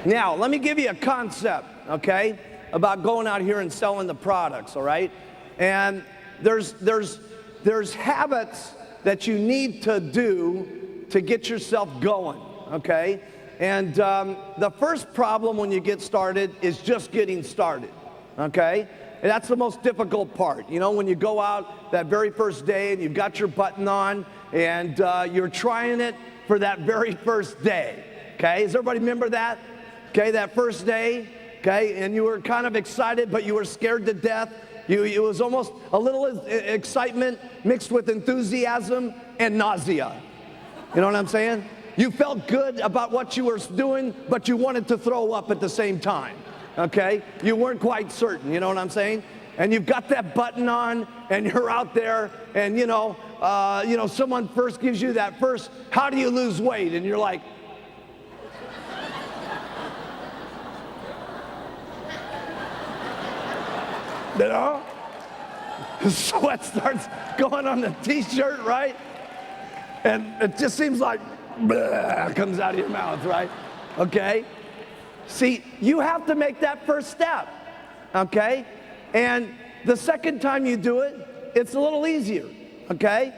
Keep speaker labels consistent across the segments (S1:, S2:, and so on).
S1: Now, let me give you a concept, okay, about going out here and selling the products, all right? And there's habits that you need to do to get yourself going, okay? And the first problem when you get started is just getting started, okay? And that's the most difficult part. You know, when you go out that very first day and you've got your button on and you're trying it for that very first day, okay? Does everybody remember that? Okay, that first day, okay, and you were kind of excited, but you were scared to death. It was almost a little excitement mixed with enthusiasm and nausea. You know what I'm saying? You felt good about what you were doing, but you wanted to throw up at the same time, okay? You weren't quite certain, you know what I'm saying? And you've got that button on, and you're out there, and you know, someone first gives you that first, how do you lose weight? And you're like, you know, sweat starts going on the t-shirt, right? And it just seems like comes out of your mouth, right? Okay? See, you have to make that first step, okay? And the second time you do it, it's a little easier, okay?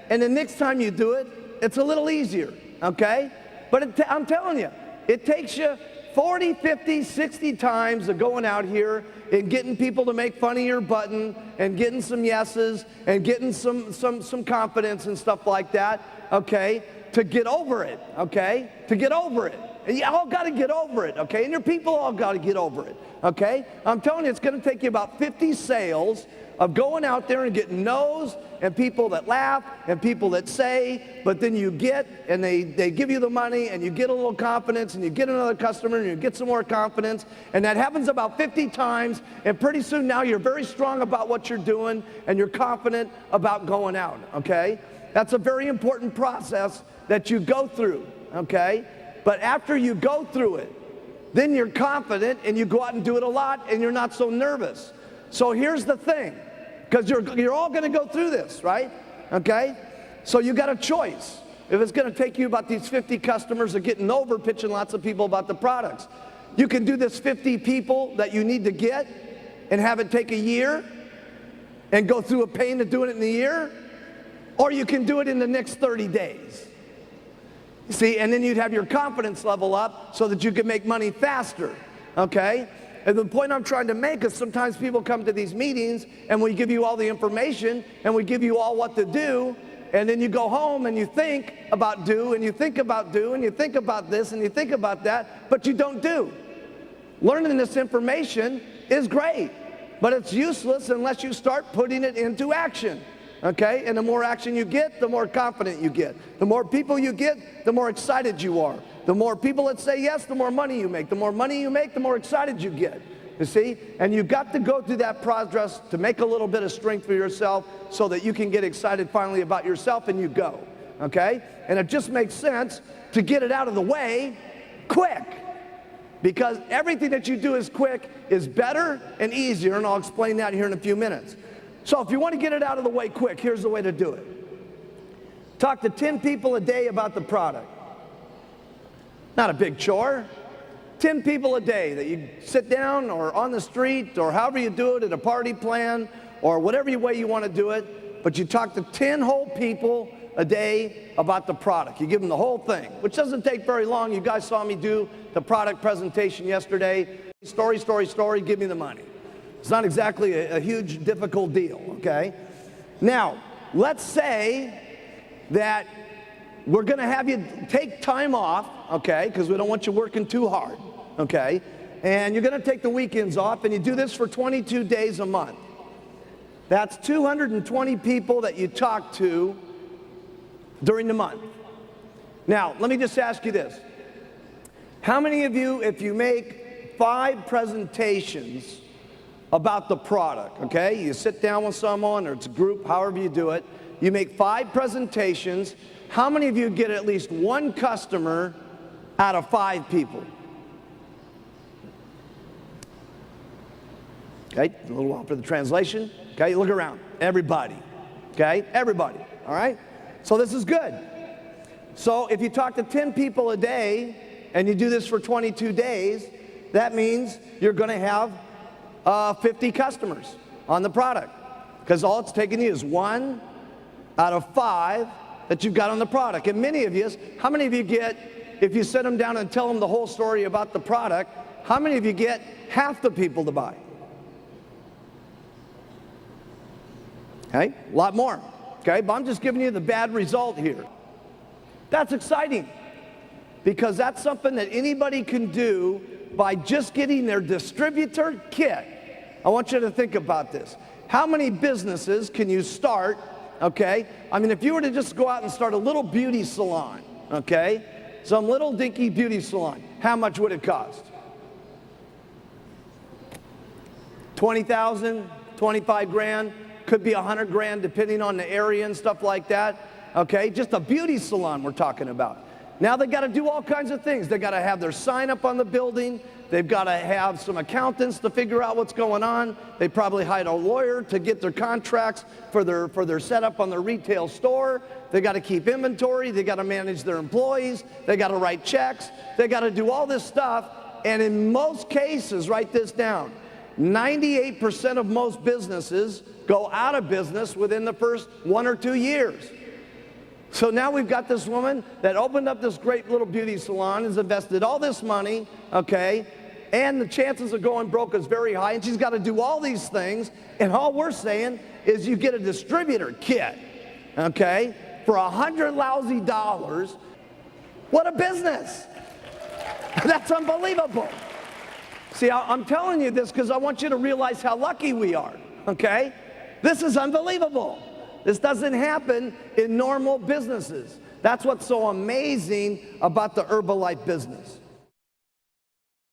S1: And the next time you do it, it's a little easier, okay? But I'm telling you, it takes you 40, 50, 60 times of going out here and getting people to make fun of your button and getting some yeses and getting some confidence and stuff like that, okay, to get over it, okay, to get over it. And you all got to get over it, okay, and your people all got to get over it, okay. I'm telling you, it's going to take you about 50 sales of going out there and getting no's and people that laugh and people that say, but then you get, and they give you the money and you get a little confidence and you get another customer and you get some more confidence, and that happens about 50 times, and pretty soon now you're very strong about what you're doing and you're confident about going out, okay? That's a very important process that you go through, okay? But after you go through it, then you're confident and you go out and do it a lot and you're not so nervous. So here's the thing, because you're all going to go through this, right? Okay? So you got a choice. If it's going to take you about these 50 customers of getting over pitching lots of people about the products, you can do this 50 people that you need to get and have it take a year and go through a pain of doing it in a year, or you can do it in the next 30 days. See, and then you'd have your confidence level up so that you can make money faster, okay? And the point I'm trying to make is sometimes people come to these meetings and we give you all the information and we give you all what to do, and then you go home and you think about do and you think about do and you think about this and you think about that, but you don't do. Learning this information is great, but it's useless unless you start putting it into action. Okay, and the more action you get, the more confident you get. The more people you get, the more excited you are. The more people that say yes, the more money you make. The more money you make, the more excited you get. You see? And you've got to go through that process to make a little bit of strength for yourself so that you can get excited finally about yourself, and you go. Okay? And it just makes sense to get it out of the way quick. Because everything that you do is quick is better and easier, and I'll explain that here in a few minutes. So if you want to get it out of the way quick, here's the way to do it. Talk to 10 people a day about the product. Not a big chore. 10 people a day that you sit down or on the street or however you do it at a party plan or whatever way you want to do it, but you talk to 10 whole people a day about the product. You give them the whole thing, which doesn't take very long. You guys saw me do the product presentation yesterday. Story, story, story, give me the money. It's not exactly a huge, difficult deal, okay? Now, let's say that we're going to have you take time off, okay, because we don't want you working too hard, okay? And you're going to take the weekends off, and you do this for 22 days a month. That's 220 people that you talk to during the month. Now, let me just ask you this. How many of you, if you make 5 presentations about the product, okay? You sit down with someone, or it's a group, however you do it. You make 5 presentations. How many of you get at least 1 customer out of 5 people? Okay, a little while for the translation. Okay, look around. Everybody. Okay, everybody. All right? So this is good. So if you talk to 10 people a day and you do this for 22 days, that means you're going to have 50 customers on the product, because all it's taking you is 1 out of 5 that you've got on the product. And many of you, how many of you get, if you sit them down and tell them the whole story about the product, how many of you get half the people to buy? Okay, a lot more. Okay, but I'm just giving you the bad result here. That's exciting, because that's something that anybody can do by just getting their distributor kit. I want you to think about this. How many businesses can you start, okay? I mean, if you were to just go out and start a little beauty salon, okay? Some little dinky beauty salon, how much would it cost? 20,000, 25 grand, could be 100 grand depending on the area and stuff like that, okay? Just a beauty salon we're talking about. Now they got to do all kinds of things. They got to have their sign up on the building. They've got to have some accountants to figure out what's going on. They probably hired a lawyer to get their contracts for their setup on their retail store. They got to keep inventory. They got to manage their employees. They got to write checks. They got to do all this stuff. And in most cases, write this down, 98% of most businesses go out of business within the first 1 or 2 years. So now we've got this woman that opened up this great little beauty salon, has invested all this money, okay, and the chances of going broke is very high, and she's got to do all these things, and all we're saying is you get a distributor kit, okay, for $100 lousy. What a business! That's unbelievable. See, I'm telling you this because I want you to realize how lucky we are, okay? This is unbelievable. This doesn't happen in normal businesses. That's what's so amazing about the Herbalife business.